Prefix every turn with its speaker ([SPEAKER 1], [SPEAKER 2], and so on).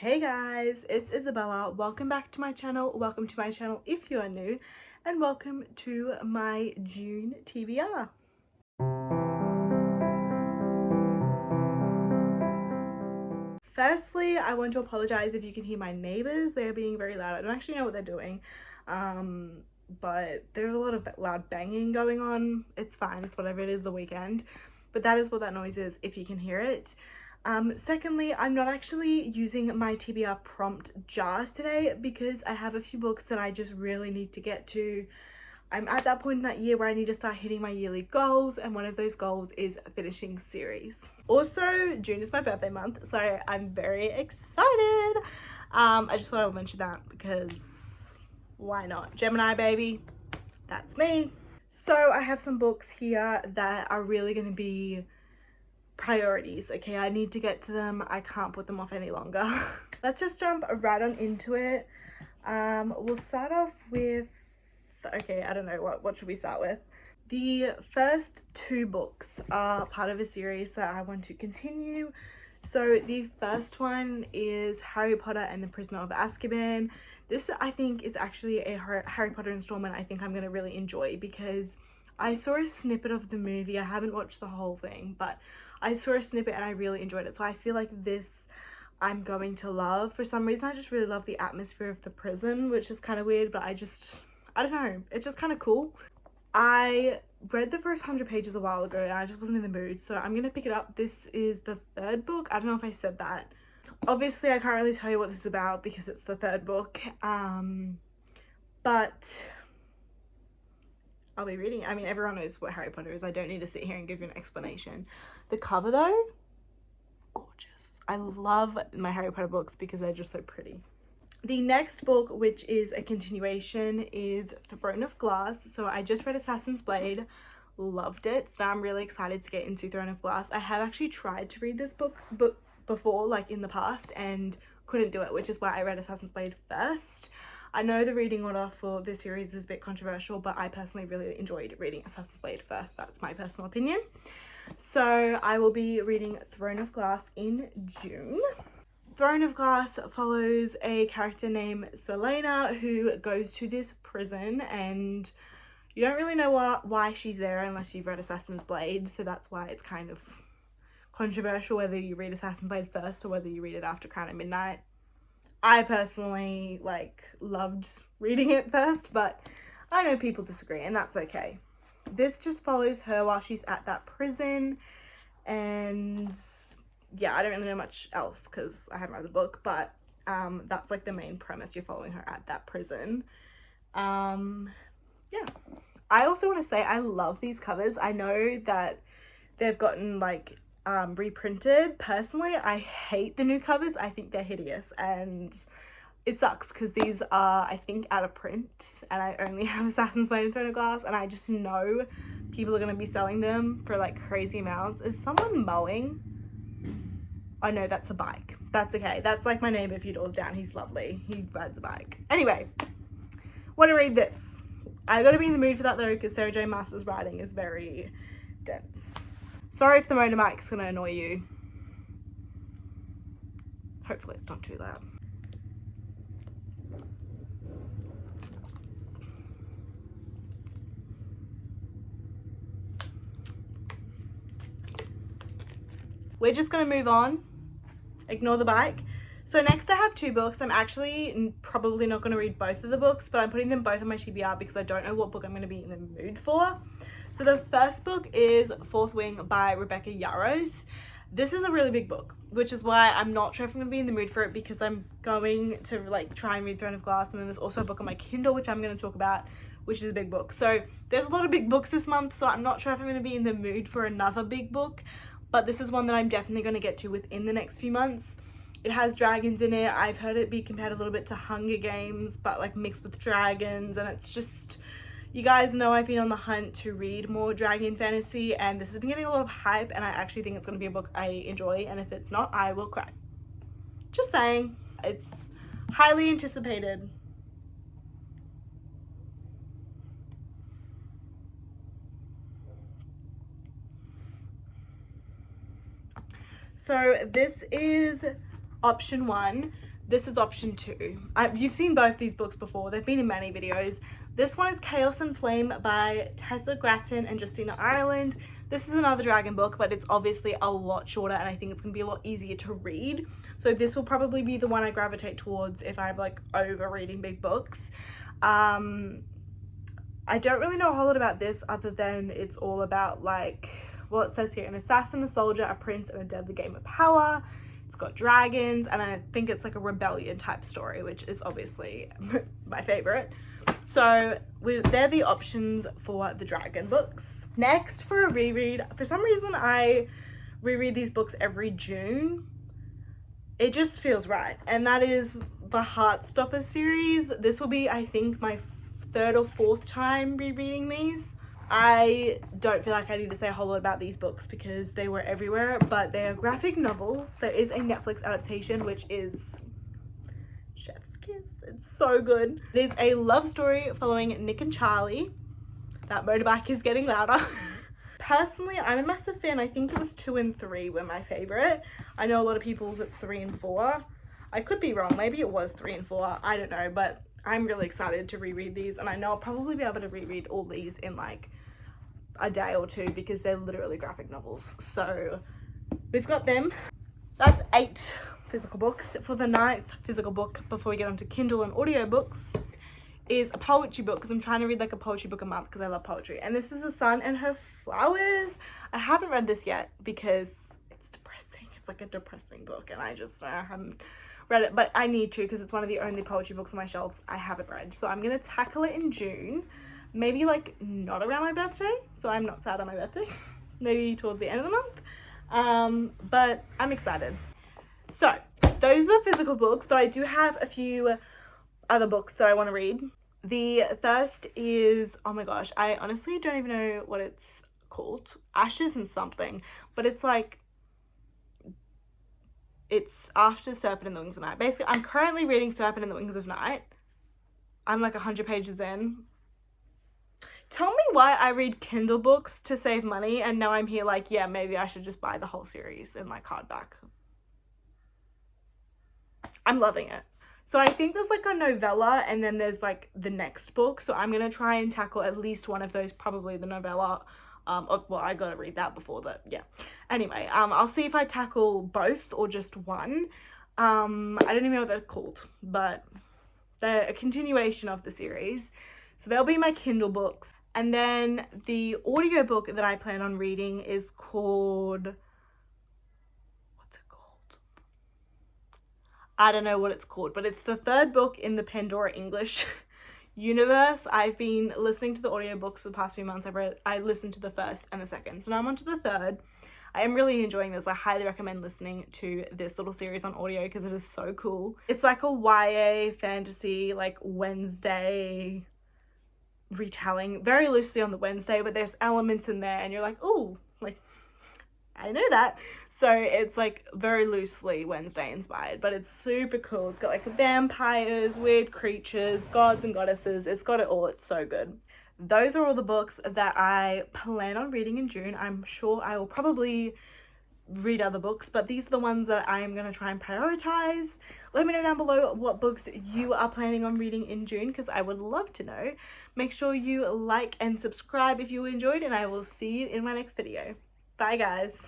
[SPEAKER 1] Hey guys, it's Isabella. Welcome back to my channel. Welcome to my channel if you are new, and welcome to my June TBR. Firstly, I want to apologize if you can hear my neighbors. They are being very loud. I don't actually know what they're doing, but there's a lot of loud banging going on. It's fine, it's whatever it is, the weekend, but that is what that noise is if you can hear it. Secondly, I'm not actually using my TBR prompt jars today because I have a few books that I just really need to get to. I'm at that point in that year where I need to start hitting my yearly goals, and one of those goals is finishing series. Also, June is my birthday month, so I'm very excited. I just thought I would mention that because why not? Gemini baby, that's me. So I have some books here that are really going to be priorities. Okay, I need to get to them. I can't put them off any longer. Let's just jump right on into it. We'll start off with, okay, I don't know, what should we start with? The first two books are part of a series that I want to continue. So the first one is Harry Potter and the Prisoner of Azkaban. This, I think, is actually a Harry Potter installment I think I'm going to really enjoy because I saw a snippet of the movie. I haven't watched the whole thing, but I saw a snippet and I really enjoyed it. So I feel like this I'm going to love. For some reason, I just really love the atmosphere of the prison, which is kind of weird, but I don't know. It's just kind of cool. I read the first 100 pages a while ago and I just wasn't in the mood, so I'm gonna pick it up. This is the third book. I don't know if I said that. Obviously, I can't really tell you what this is about because it's the third book, but I'll be reading. I mean, everyone knows what Harry Potter is. I don't need to sit here and give you an explanation. The cover though, gorgeous. I love my Harry Potter books because they're just so pretty. The next book, which is a continuation, is Throne of Glass. So I just read Assassin's Blade, loved it. So now I'm really excited to get into Throne of Glass. I have actually tried to read this book before, like in the past, and couldn't do it, which is why I read Assassin's Blade first. I know the reading order for this series is a bit controversial, but I personally really enjoyed reading Assassin's Blade first. That's my personal opinion. So I will be reading Throne of Glass in June. Throne of Glass follows a character named Selena who goes to this prison, and you don't really know why she's there unless you've read Assassin's Blade, so that's why it's kind of controversial whether you read Assassin's Blade first or whether you read it after Crown at Midnight. I personally loved reading it first, but I know people disagree, and that's okay. This just follows her while she's at that prison, and yeah, I don't really know much else because I haven't read the book, but that's like the main premise. You're following her at that prison. Yeah, I also want to say I love these covers. I know that they've gotten reprinted. Personally, I hate the new covers. I think they're hideous, and it sucks because these are, I think, out of print, and I only have Assassin's Blade and Throne of Glass, and I just know people are going to be selling them for like crazy amounts. Is someone mowing? Oh no, that's a bike. That's okay. That's like my neighbor a few doors down. He's lovely. He rides a bike. Anyway, want to read this. I gotta be in the mood for that though because Sarah J Maas's writing is very dense. Sorry if the motorbike's gonna annoy you. Hopefully it's not too loud. We're just gonna move on. Ignore the bike. So next I have two books. I'm actually probably not going to read both of the books, but I'm putting them both on my TBR because I don't know what book I'm going to be in the mood for. So the first book is Fourth Wing by Rebecca Yarros. This is a really big book, which is why I'm not sure if I'm going to be in the mood for it because I'm going to try and read Throne of Glass, and then there's also a book on my Kindle which I'm going to talk about, which is a big book. So there's a lot of big books this month, so I'm not sure if I'm going to be in the mood for another big book, but this is one that I'm definitely going to get to within the next few months. It has dragons in it. I've heard it be compared a little bit to Hunger Games, but mixed with dragons, and it's just, you guys know I've been on the hunt to read more dragon fantasy, and this has been getting a lot of hype, and I actually think it's going to be a book I enjoy, and if it's not, I will cry. Just saying. It's highly anticipated. So this is option 1. This is option 2. You've seen both these books before. They've been in many videos. This one is Chaos and Flame by Tessa Gratton and Justina Ireland. This is another dragon book, but it's obviously a lot shorter, and I think it's going to be a lot easier to read. So this will probably be the one I gravitate towards if I'm like over reading big books. I don't really know a whole lot about this other than it's all about, like, well, it says here, an assassin, a soldier, a prince, and a deadly game of power. It's got dragons, and I think it's like a rebellion type story, which is obviously my favorite. So they're the options for the dragon books. Next, for a reread, for some reason I reread these books every June. It just feels right, and that is the Heartstopper series. This will be, I think, my 3rd or 4th time rereading these. I don't feel like I need to say a whole lot about these books because they were everywhere, but they are graphic novels. There is a Netflix adaptation, which is chef's kiss. It's so good. It is a love story following Nick and Charlie. That motorbike is getting louder. Personally, I'm a massive fan. I think it was 2 and 3 were my favorite. I know a lot of people's it's 3 and 4. I could be wrong. Maybe it was 3 and 4. I don't know, but I'm really excited to reread these, and I know I'll probably be able to reread all these in like a day or 2 because they're literally graphic novels. So we've got them. That's 8 physical books. For the 9th physical book, before we get onto Kindle and audiobooks, is a poetry book, because I'm trying to read like a poetry book a month because I love poetry. And this is The Sun and Her Flowers. I haven't read this yet because it's depressing. It's like a depressing book, and I haven't read it, but I need to because it's one of the only poetry books on my shelves I haven't read. So I'm gonna tackle it in June, maybe like not around my birthday, so I'm not sad on my birthday. Maybe towards the end of the month, but I'm excited. So those are the physical books, but I do have a few other books that I want to read. The first is, oh my gosh, I honestly don't even know what it's called. Ashes and something, but it's like, it's after Serpent and the Wings of Night. Basically, I'm currently reading Serpent and the Wings of Night. I'm like 100 pages in. Tell me why I read Kindle books to save money, and now I'm here like, yeah, maybe I should just buy the whole series in like hardback. I'm loving it. So I think there's like a novella, and then there's like the next book. So I'm going to try and tackle at least one of those, probably the novella. Well, I gotta read that before that, yeah. Anyway, I'll see if I tackle both or just one. I don't even know what they're called, but they're a continuation of the series. So they'll be my Kindle books. And then the audiobook that I plan on reading is called, what's it called? I don't know what it's called, but it's the 3rd book in the Pandora English universe. I've been listening to the audiobooks for the past few months. I listened to the 1st and the 2nd, so now I'm on to the 3rd. I am really enjoying this. I highly recommend listening to this little series on audio because it is so cool. It's like a YA fantasy, like Wednesday retelling, very loosely on the Wednesday, but there's elements in there and you're like, oh, like, I know that. So it's like very loosely Wednesday inspired, but it's super cool. It's got like vampires, weird creatures, gods and goddesses. It's got it all. It's so good. Those are all the books that I plan on reading in June. I'm sure I will probably read other books, but these are the ones that I am going to try and prioritize. Let me know down below what books you are planning on reading in June, because I would love to know. Make sure you like and subscribe if you enjoyed, and I will see you in my next video. Bye guys.